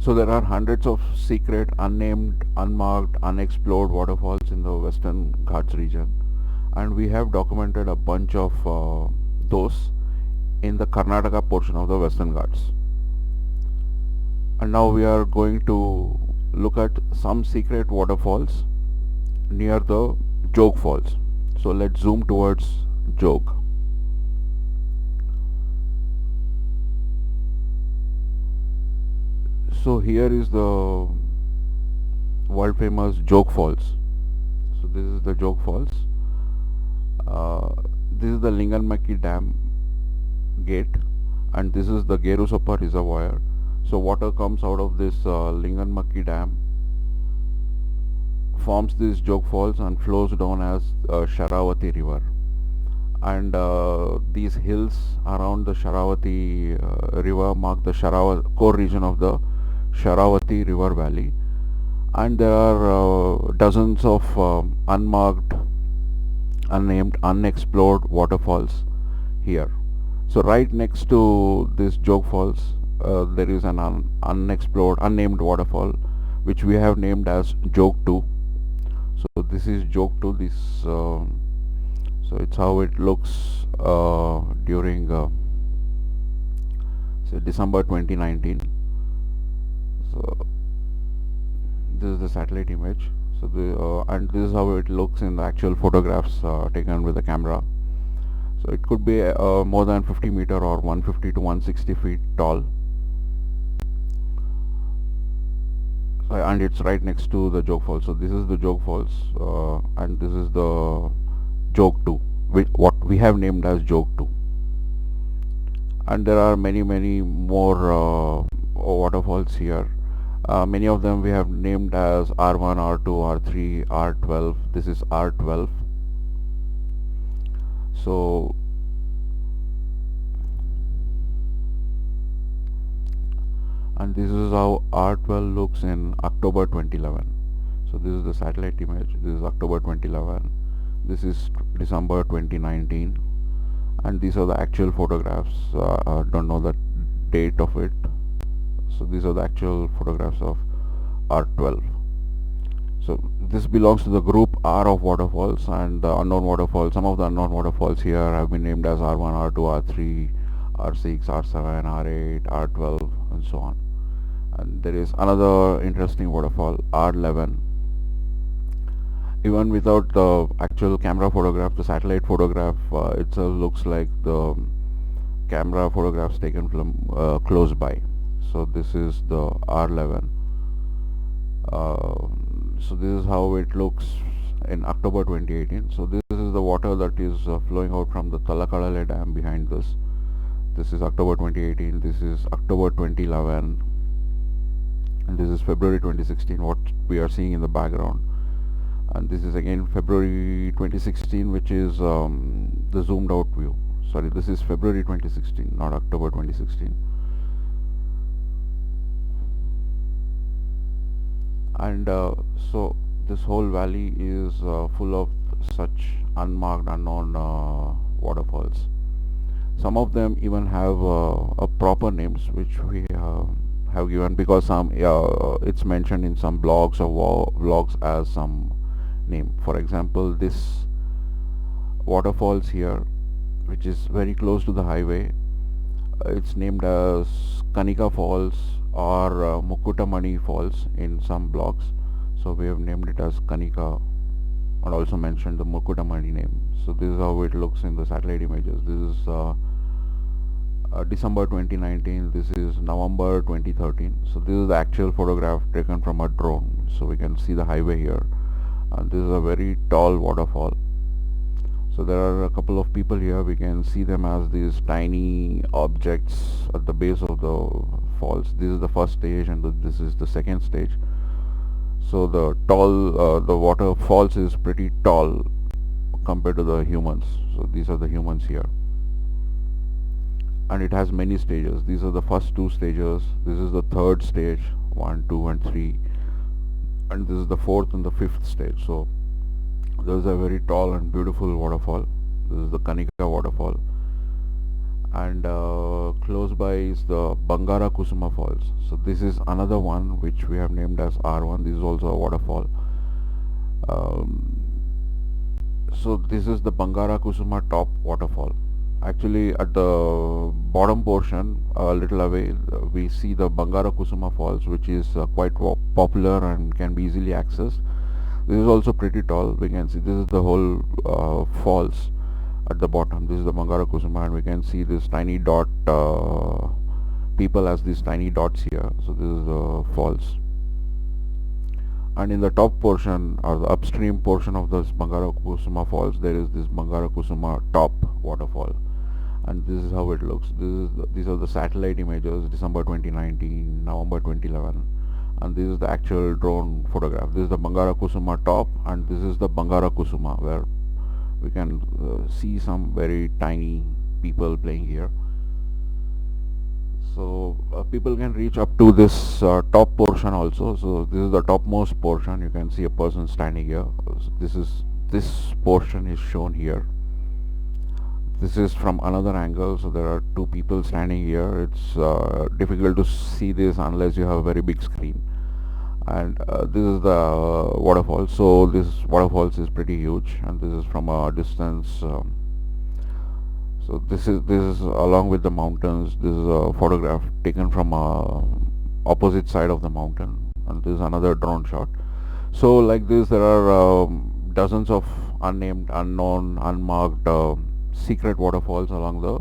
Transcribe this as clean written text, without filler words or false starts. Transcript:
So there are hundreds of secret, unnamed, unmarked, unexplored waterfalls in the Western Ghats region, and we have documented a bunch of those in the Karnataka portion of the Western Ghats. And now we are going to look at some secret waterfalls near the Jog Falls. So let's zoom towards Jog. So here is the world famous Jog Falls. So this is the Jog Falls. This is the Linganmakki Dam gate, and this is the Gerusoppa reservoir. So water comes out of this Linganmakki Dam, forms these Jog Falls and flows down as Sharavathi River. And these hills around the Sharavathi River mark the core region of the Sharavathi River Valley. And there are dozens of unmarked, unnamed, unexplored waterfalls here. So right next to this Jog Falls, there is an unexplored, unnamed waterfall, which we have named as Jog 2. So this is Jog 2. This so it's how it looks during say December 2019. So this is the satellite image. So the and this is how it looks in the actual photographs taken with the camera. So it could be more than 50 meter or 150 to 160 feet tall. So, and it's right next to the Jog Falls. So this is the Jog Falls, and this is the Jog 2, what we have named as Jog 2. And there are many more waterfalls here. Many of them we have named as R1, R2, R3, R12. This is R12. So and this is how R12 looks in October 2011. So this is the satellite image. This is October 2011. This is December 2019, and these are the actual photographs. Don't know the date of it. So these are the actual photographs of R12. So this belongs to the group R of waterfalls, and the unknown waterfalls. Some of the unknown waterfalls here have been named as R1, R2, R3, R6, R7, R8, R12, and so on. And there is another interesting waterfall, R11. Even without the actual camera photograph, the satellite photograph itself looks like the camera photographs taken from close by. So this is the R11. So this is how it looks in October 2018. So this is the water that is flowing out from the Talakadale Dam behind this. This is October 2018. This is October 2011. And this is February 2016, what we are seeing in the background. And this is again February 2016, which is the zoomed out view. Sorry, this is February 2016, not October 2016. And so this whole valley is full of such unmarked, unknown waterfalls. Some of them even have proper names, which we have given, because some it's mentioned in some blogs or vlogs as some name. For example, this waterfalls here, which is very close to the highway, it's named as Kanika Falls or Mukutamani Falls in some blogs. So we have named it as Kanika and also mentioned the Mukutamani name. So this is how it looks in the satellite images. This is December 2019. This is November 2013. So this is the actual photograph taken from a drone. So we can see the highway here, and this is a very tall waterfall. So there are a couple of people here. We can see them as these tiny objects at the base of the falls. This is the first stage, and this is the second stage. So the waterfalls is pretty tall compared to the humans. So these are the humans here, and it has many stages. These are the first two stages. This is the third stage, 1, 2, and 3, and this is the fourth and the fifth stage. So this is a very tall and beautiful waterfall. This is the Kanika waterfall, and close by is the Bangara Kusuma Falls. So this is another one which we have named as R1. This is also a waterfall. um, so this is the Bangara Kusuma top waterfall. Actually, at the bottom portion, a little away, we see the Bangara Kusuma Falls, which is quite popular and can be easily accessed. This is also pretty tall. We can see this is the whole falls at the bottom. This is the Bangara Kusuma, and we can see this tiny dot. People as these tiny dots here. So this is the falls, and in the top portion or the upstream portion of this Bangara Kusuma Falls, there is this Bangara Kusuma top waterfall, and this is how it looks. These are the satellite images, December 2019, November 2011, and this is the actual drone photograph. This is the Bangara Kusuma top, and this is the Bangara Kusuma, where we can see some very tiny people playing here. So people can reach up to this top portion also. So this is the topmost portion. You can see a person standing here. So this portion is shown here. This is from another angle, so there are two people standing here. It's difficult to see this unless you have a very big screen. And this is the waterfall. So this waterfalls is pretty huge, and this is from a distance. So this is along with the mountains. This is a photograph taken from opposite side of the mountain, and this is another drone shot. So like this, there are dozens of unnamed, unknown, unmarked secret waterfalls along the